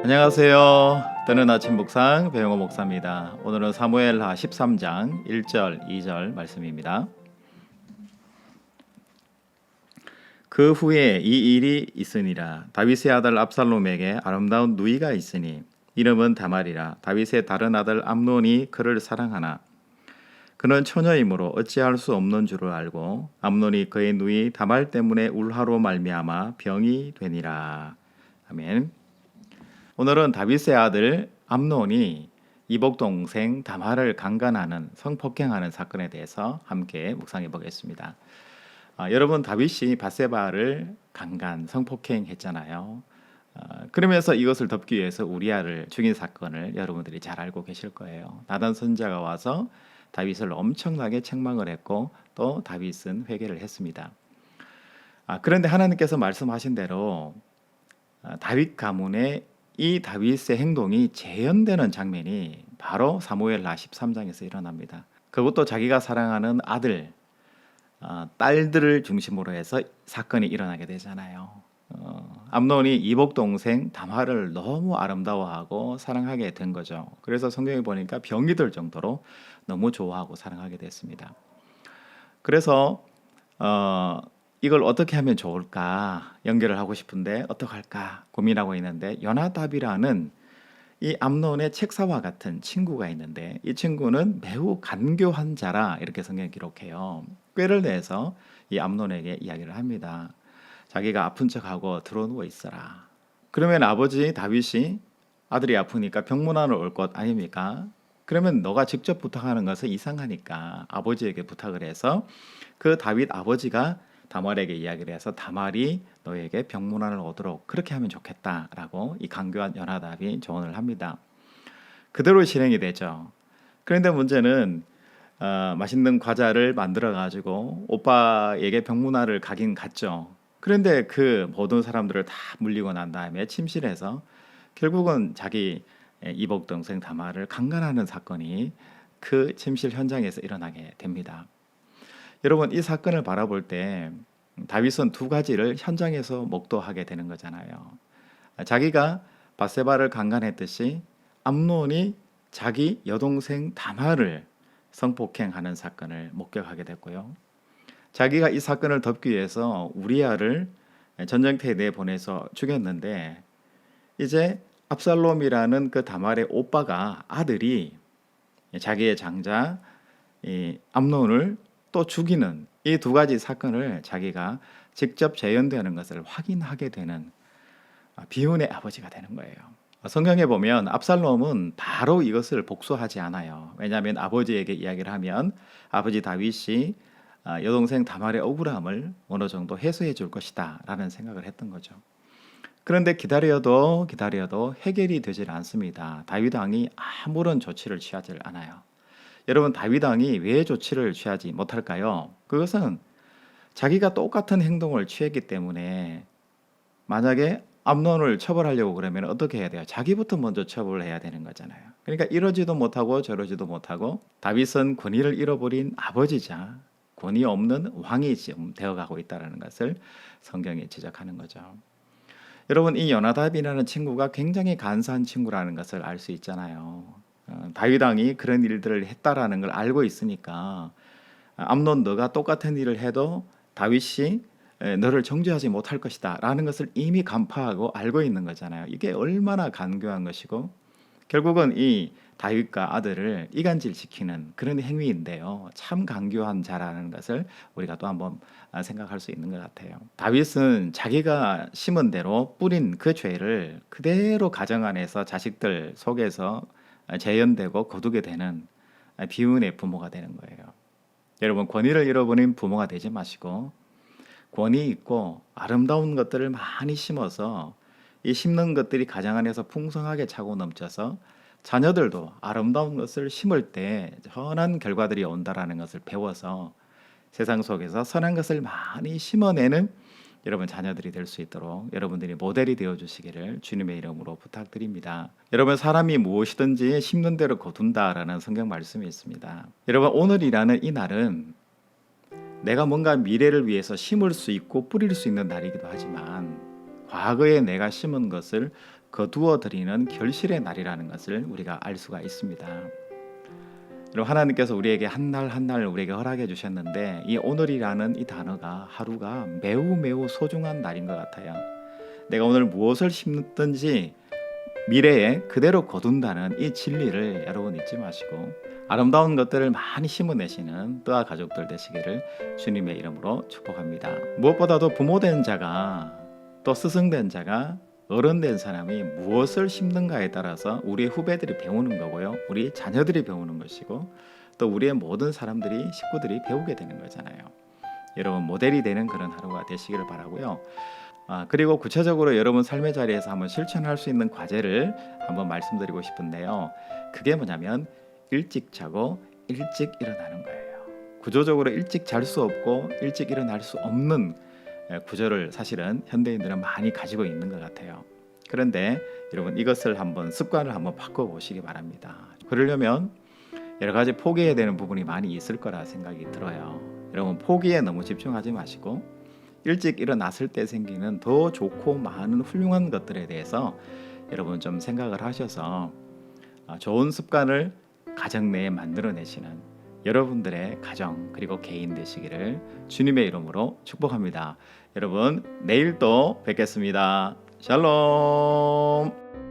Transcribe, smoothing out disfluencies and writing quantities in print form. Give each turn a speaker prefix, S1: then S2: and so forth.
S1: 안녕하세요. 뜨는 아침 묵상 배용호 목사입니다. 오늘은 사무엘하 13장 1절 2절 말씀입니다. 그 후에 이 일이 있으니라. 다윗의 아들 압살롬에게 아름다운 누이가 있으니 이름은 다말이라. 다윗의 다른 아들 암논이 그를 사랑하나 그는 처녀이므로 어찌할 수 없는 줄을 알고 암논이 그의 누이 다말 때문에 울화로 말미암아 병이 되니라. 아멘. 오늘은 다윗의 아들 암논이 이복 동생 다말을 강간하는 성폭행하는 사건에 대해서 함께 묵상해 보겠습니다. 여러분, 다윗이 밧세바를 강간 성폭행했잖아요. 그러면서 이것을 덮기 위해서 우리아를 죽인 사건을 여러분들이 잘 알고 계실 거예요. 나단 선지자가 와서 다윗을 엄청나게 책망을 했고 또 다윗은 회개를 했습니다. 그런데 하나님께서 말씀하신 대로 다윗 가문의 이 다윗의 행동이 재현되는 장면이 바로 사무엘하 13장에서 일어납니다. 그것도 자기가 사랑하는 아들, 딸들을 중심으로 해서 사건이 일어나게 되잖아요. 암논이 이복 동생 다말을 너무 아름다워하고 사랑하게 된 거죠. 그래서 성경에 보니까 병이 들 정도로 너무 좋아하고 사랑하게 됐습니다. 그래서 이걸 어떻게 하면 좋을까 연결을 하고 싶은데 어떻게 할까 고민하고 있는데, 요나답이라는 이 암논의 책사와 같은 친구가 있는데 이 친구는 매우 간교한 자라 이렇게 성경에 기록해요. 꾀를 내서 이 암논에게 이야기를 합니다. 자기가 아픈 척하고 들어누워 있어라. 그러면 아버지 다윗이 아들이 아프니까 병문안을 올 것 아닙니까? 그러면 너가 직접 부탁하는 것은 이상하니까 아버지에게 부탁을 해서 그 다윗 아버지가 다말에게 이야기를 해서 다말이 너에게 병문안을 오도록 그렇게 하면 좋겠다라고 이 간교한 요나답이 조언을 합니다. 그대로 실행이 되죠. 그런데 문제는 맛있는 과자를 만들어 가지고 오빠에게 병문안을 가긴 갔죠. 그런데 그 모든 사람들을 다 물리고 난 다음에 침실에서 결국은 자기 이복 동생 다말을 강간하는 사건이 그 침실 현장에서 일어나게 됩니다. 여러분, 이 사건을 바라볼 때 다윗은 두 가지를 현장에서 목도하게 되는 거잖아요. 자기가 밧세바를 강간했듯이 암논이 자기 여동생 다말을 성폭행하는 사건을 목격하게 됐고요. 자기가 이 사건을 덮기 위해서 우리아를 전쟁터에 내보내서 죽였는데 이제 압살롬이라는 그 다말의 오빠가 아들이 자기의 장자 이 암논을 또 죽이는 이 두 가지 사건을 자기가 직접 재현되는 것을 확인하게 되는 비운의 아버지가 되는 거예요. 성경에 보면 압살롬은 바로 이것을 복수하지 않아요. 왜냐하면 아버지에게 이야기를 하면 아버지 다윗이 여동생 다말의 억울함을 어느 정도 해소해 줄 것이다 라는 생각을 했던 거죠. 그런데 기다려도 해결이 되질 않습니다. 다윗 왕이 아무런 조치를 취하지 않아요. 여러분, 다윗 왕이 왜 조치를 취하지 못할까요? 그것은 자기가 똑같은 행동을 취했기 때문에. 만약에 암논을 처벌하려고 그러면 어떻게 해야 돼요? 자기부터 먼저 처벌을 해야 되는 거잖아요. 그러니까 이러지도 못하고 저러지도 못하고 다윗은 권위를 잃어버린 아버지자 권위 없는 왕이 지금 되어가고 있다는 것을 성경에 지적하는 거죠. 여러분, 이 요나답이라는 친구가 굉장히 간사한 친구라는 것을 알 수 있잖아요. 다윗 왕이 그런 일들을 했다라는 걸 알고 있으니까 암논, 너가 똑같은 일을 해도 다윗이 너를 정죄하지 못할 것이다 라는 것을 이미 간파하고 알고 있는 거잖아요. 이게 얼마나 간교한 것이고 결국은 이 다윗과 아들을 이간질시키는 그런 행위인데요. 참 간교한 자라는 것을 우리가 또 한번 생각할 수 있는 것 같아요. 다윗은 자기가 심은 대로 뿌린 그 죄를 그대로 가정 안에서 자식들 속에서 재현되고 거두게 되는 비운의 부모가 되는 거예요. 여러분, 권위를 잃어버린 부모가 되지 마시고 권위 있고 아름다운 것들을 많이 심어서 이 심는 것들이 가정 안에서 풍성하게 차고 넘쳐서 자녀들도 아름다운 것을 심을 때 선한 결과들이 온다라는 것을 배워서 세상 속에서 선한 것을 많이 심어내는 여러분 자녀들이 될 수 있도록 여러분들이 모델이 되어 주시기를 주님의 이름으로 부탁드립니다. 여러분, 사람이 무엇이든지 심는 대로 거둔다라는 성경 말씀이 있습니다. 여러분, 오늘이라는 이 날은 내가 뭔가 미래를 위해서 심을 수 있고 뿌릴 수 있는 날이기도 하지만 과거에 내가 심은 것을 거두어 드리는 결실의 날이라는 것을 우리가 알 수가 있습니다. 여러분, 하나님께서 우리에게 한 날 한 날 우리에게 허락해 주셨는데 이 오늘이라는 이 단어가 하루가 매우 매우 소중한 날인 것 같아요. 내가 오늘 무엇을 심든지 미래에 그대로 거둔다는 이 진리를 여러분 잊지 마시고 아름다운 것들을 많이 심어내시는 뜨아 가족들 되시기를 주님의 이름으로 축복합니다. 무엇보다도 부모된 자가 또 스승된 자가 어른된 사람이 무엇을 심는가에 따라서 우리의 후배들이 배우는 거고요. 우리 자녀들이 배우는 것이고 또 우리의 모든 사람들이 식구들이 배우게 되는 거잖아요. 여러분 모델이 되는 그런 하루가 되시기를 바라고요. 그리고 구체적으로 여러분 삶의 자리에서 한번 실천할 수 있는 과제를 한번 말씀드리고 싶은데요. 그게 뭐냐면 일찍 자고 일찍 일어나는 거예요. 구조적으로 일찍 잘 수 없고 일찍 일어날 수 없는 구조를 사실은 현대인들은 많이 가지고 있는 것 같아요. 그런데 여러분 이것을 한번 습관을 한번 바꿔보시기 바랍니다. 그러려면 여러 가지 포기해야 되는 부분이 많이 있을 거라 생각이 들어요. 여러분 포기에 너무 집중하지 마시고 일찍 일어났을 때 생기는 더 좋고 많은 훌륭한 것들에 대해서 여러분 좀 생각을 하셔서 좋은 습관을 가정 내에 만들어내시는 여러분들의 가정 그리고 개인 되시기를 주님의 이름으로 축복합니다. 여러분 내일 또 뵙겠습니다. 샬롬.